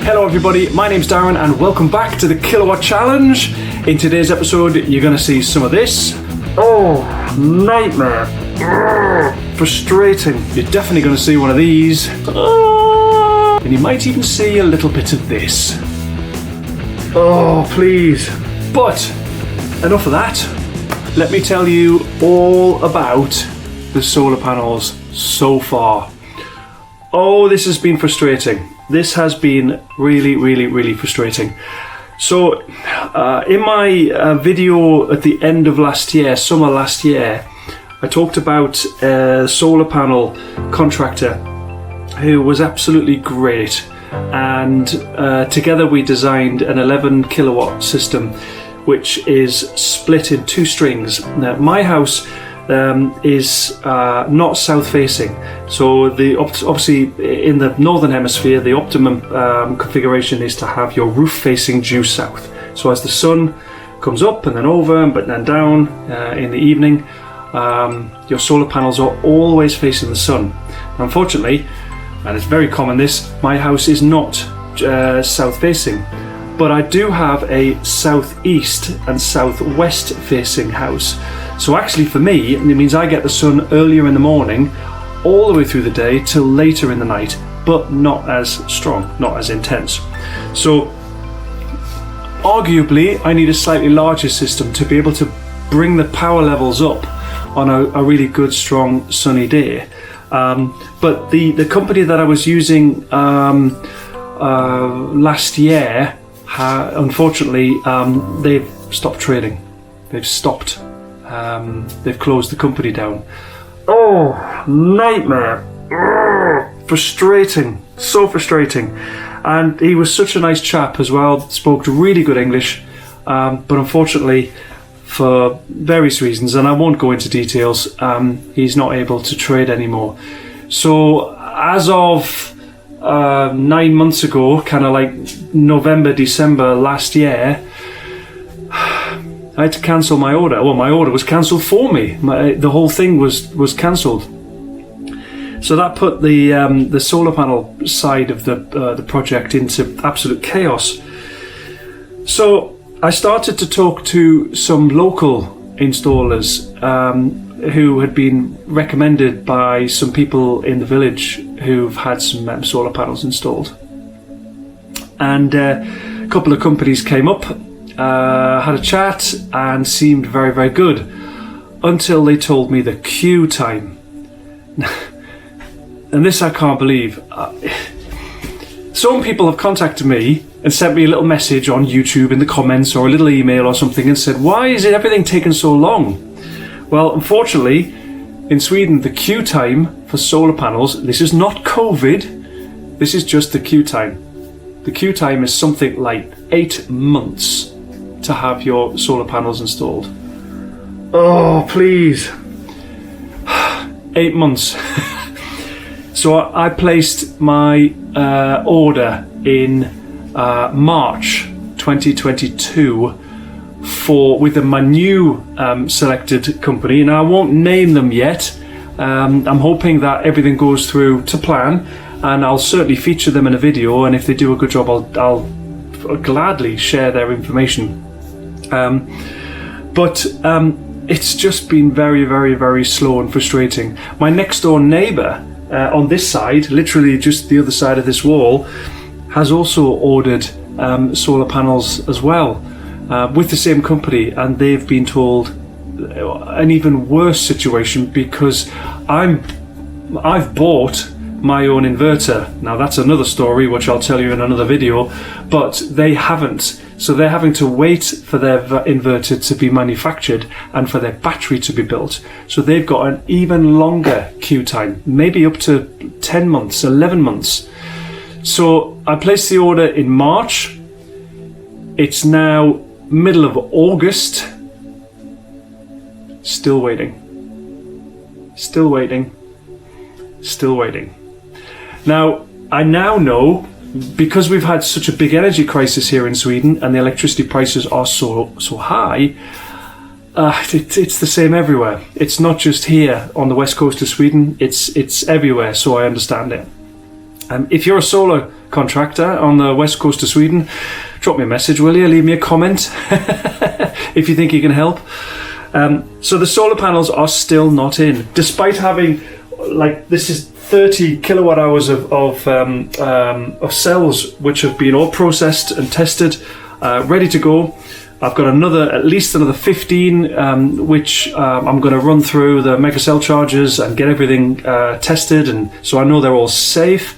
Hello everybody, my name's Darren and welcome back to the Kilowatt Challenge. In today's episode you're going to see some of this. Oh, nightmare. Frustrating. You're definitely going to see one of these. And you might even see a little bit of this. Oh, please. But enough of that. Let me tell you all about the solar panels so far. Oh, this has been frustrating. This has been really frustrating. So, in my video at the end of summer last year, I talked about a solar panel contractor who was absolutely great, and together we designed an 11 kilowatt system which is split in two strings. Now, my house is not south facing, so obviously in the northern hemisphere the optimum configuration is to have your roof facing due south, so as the sun comes up and then over but then down in the evening, your solar panels are always facing the sun. Unfortunately, and it's very common, my house is not south facing, but I do have a southeast and southwest facing house. So actually for me, it means I get the sun earlier in the morning, all the way through the day till later in the night, but not as strong, not as intense. So arguably I need a slightly larger system to be able to bring the power levels up on a really good, strong, sunny day. But the company that I was using last year, unfortunately, they've stopped trading. They've stopped. They've closed the company down. Oh, nightmare. Frustrating. So frustrating. And he was such a nice chap as well. Spoke really good English. But unfortunately, for various reasons, and I won't go into details, he's not able to trade anymore. So as of 9 months ago, kind of like November, December last year, I had to cancel my order. Well, my order was cancelled for me. The whole thing was cancelled. So that put the solar panel side of the project into absolute chaos. So I started to talk to some local installers who had been recommended by some people in the village who've had some solar panels installed. And a couple of companies came up, had a chat and seemed very good, until they told me the queue time. And this I can't believe. Some people have contacted me and sent me a little message on YouTube in the comments or a little email or something and said, why is everything taking so long? Well, unfortunately, in Sweden, the queue time for solar panels, this is not COVID, this is just the queue time. The queue time is something like 8 months to have your solar panels installed. Oh, please. 8 months. So I placed my order in March 2022 with my new selected company. Now, I won't name them yet. I'm hoping that everything goes through to plan, and I'll certainly feature them in a video, and if they do a good job, I'll gladly share their information. But it's just been very slow and frustrating. My next door neighbour on this side, literally just the other side of this wall, has also ordered solar panels as well, with the same company, and they've been told an even worse situation because I've bought my own inverter. Now that's another story which I'll tell you in another video, but they haven't. So they're having to wait for their inverter to be manufactured and for their battery to be built. So they've got an even longer queue time, maybe up to 10 months, 11 months. So I placed the order in March. It's now middle of August. Still waiting. Still waiting. Still waiting. Now, I now know, because we've had such a big energy crisis here in Sweden and the electricity prices are so high, it's the same everywhere. It's not just here on the west coast of Sweden, it's everywhere, so I understand it. If you're a solar contractor on the west coast of Sweden, drop me a message, will you? Leave me a comment if you think you can help. So the solar panels are still not in, despite having, like, this is 30 kilowatt hours of cells which have been all processed and tested, ready to go. I've got at least another 15 which I'm going to run through the mega cell chargers and get everything tested, and so I know they're all safe,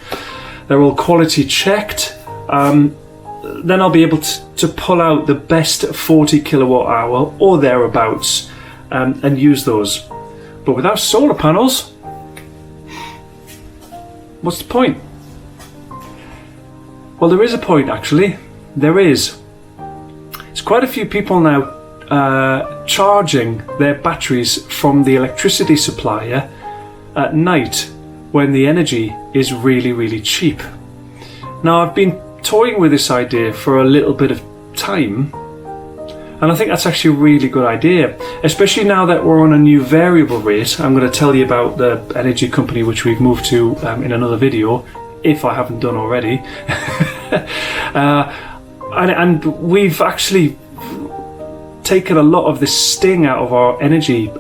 they're all quality checked. Then I'll be able to pull out the best 40 kilowatt hour or thereabouts and use those. But without solar panels, what's the point? Well, there is a point, actually. There is. There's quite a few people now charging their batteries from the electricity supplier at night when the energy is really, really cheap. Now, I've been toying with this idea for a little bit of time, and I think that's actually a really good idea, especially now that we're on a new variable rate. I'm going to tell you about the energy company which we've moved to in another video, if I haven't done already. And we've actually taken a lot of the sting out of our energy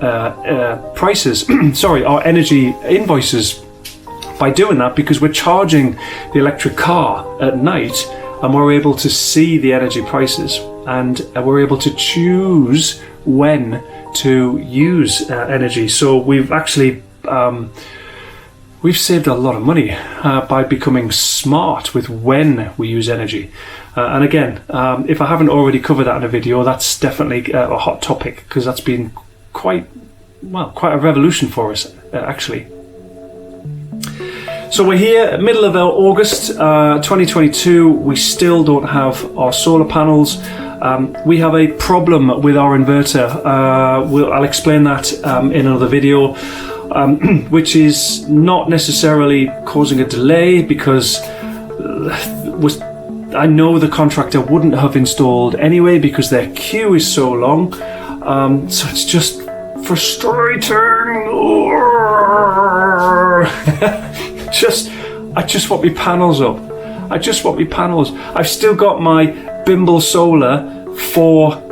prices, sorry, our energy invoices by doing that, because we're charging the electric car at night and we're able to see the energy prices, and we're able to choose when to use energy. So we've actually we've saved a lot of money by becoming smart with when we use energy. And again, if I haven't already covered that in a video, that's definitely a hot topic, because that's been quite a revolution for us, actually. So we're here, middle of August 2022. We still don't have our solar panels. We have a problem with our inverter. I'll explain that in another video, which is not necessarily causing a delay, because I know the contractor wouldn't have installed anyway because their queue is so long. So it's just frustrating. I just want my panels up. I just want my panels. I've still got my Bimble Solar for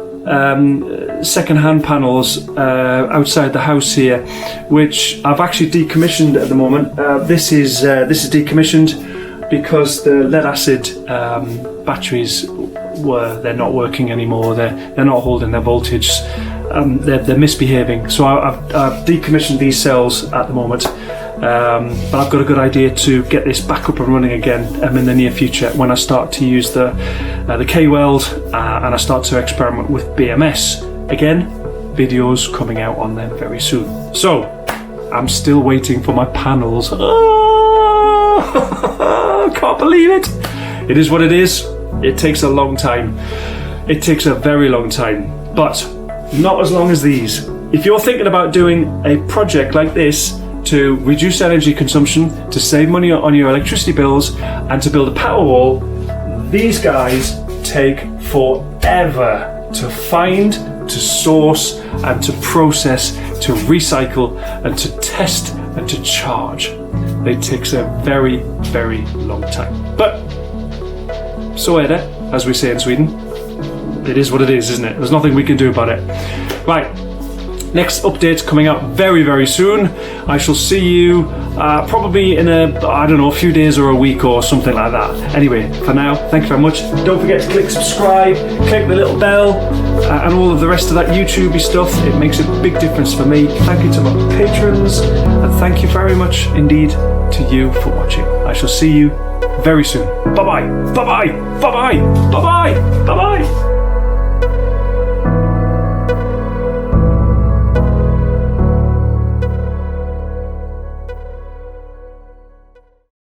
second-hand panels outside the house here, which I've actually decommissioned at the moment. This is decommissioned because the lead acid batteries they're not working anymore. They're not holding their voltage. They're misbehaving. So I've decommissioned these cells at the moment. But I've got a good idea to get this back up and running again in the near future, when I start to use the K-Weld and I start to experiment with BMS. Again, videos coming out on them very soon. So, I'm still waiting for my panels. Oh, can't believe it. It is what it is. It takes a long time. It takes a very long time, but not as long as these. If you're thinking about doing a project like this to reduce energy consumption, to save money on your electricity bills, and to build a power wall, these guys take forever to find, to source, and to process, to recycle, and to test, and to charge. It takes a very, very long time. But so är det, as we say in Sweden. It is what it is, isn't it? There's nothing we can do about it. Right. Next update coming up very, very soon. I shall see you probably in a few days or a week or something like that. Anyway, for now, thank you very much. Don't forget to click subscribe, click the little bell, and all of the rest of that YouTube-y stuff. It makes a big difference for me. Thank you to my patrons, and thank you very much indeed to you for watching. I shall see you very soon. Bye-bye, bye-bye, bye-bye, bye-bye, bye-bye.